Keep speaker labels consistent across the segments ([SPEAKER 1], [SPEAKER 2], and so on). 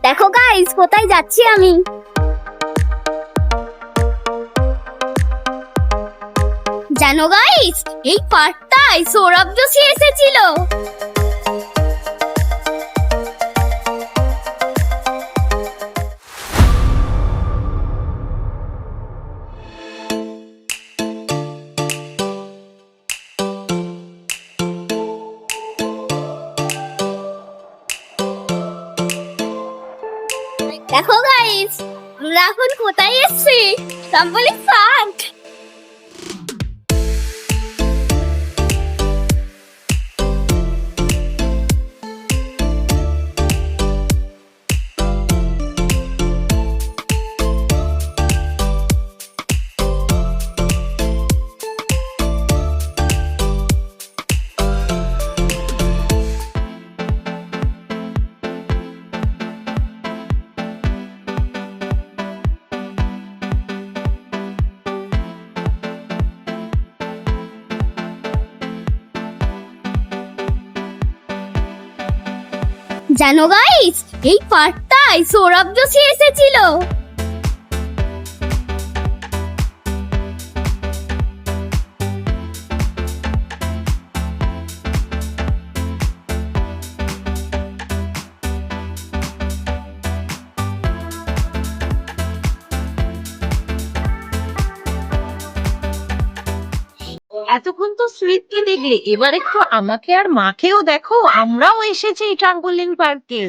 [SPEAKER 1] দেখো গাইস, কোথায় যাচ্ছি আমি। জানো গাইস, এই পার্কটায় সৌরভ যোশী এসেছিল। দেখো গাইস, আমরা এখন কোথায় এসেছি? Trampoline park. জানো গাইস, এই পার্কটায় সৌরভ যোশী এসেছিল।
[SPEAKER 2] এতক্ষণ তো স্মিথকে দেখলে, এবার একটু আমাকে আর মাকেও দেখো, আমরাও এসেছি ট্রাম্পোলিন পার্কে।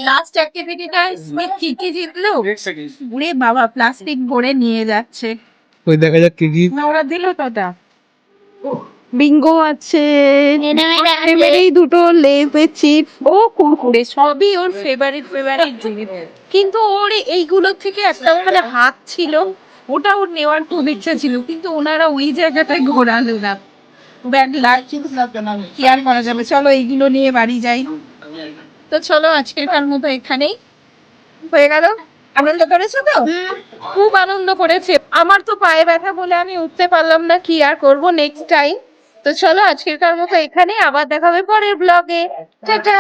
[SPEAKER 2] লাস্ট অ্যাক্টিভিটিটা স্মিথ কি কি জিতলো? ওরে বাবা, প্লাস্টিক ভরে নিয়ে যাচ্ছে।
[SPEAKER 3] ওই দেখা যাক কি কি
[SPEAKER 2] না, ওরা দিল তো ওটা। বিঙ্গো আছে, এই দুটো লেজের চিপস, ও কুরকুরে, সবই ওর ফেভারিট ফেভারিট জিনিস। কিন্তু ওর এইগুলো থেকে একটা ওখানে হাত ছিল, ওটা ওর নেওয়ার খুব ইচ্ছা ছিল, কিন্তু ওনারা ওই জায়গাটায় ঘোরালো না। ব্যাড লাক, কি আর করা যাবে। চলো এইগুলো নিয়ে বাড়ি যাই। তো চলো, আজকের মতো এখানেই হয়ে গেল। আনন্দ করেছো তো? খুব আনন্দ করেছে। আমার তো পায়ে ব্যথা বলে আমি উঠতে পারলাম না, কি আর করবো, নেক্সট টাইম। তো চলো, আজকের মতো এখানেই, আবার দেখা হবে পরের ব্লগে। টাটা।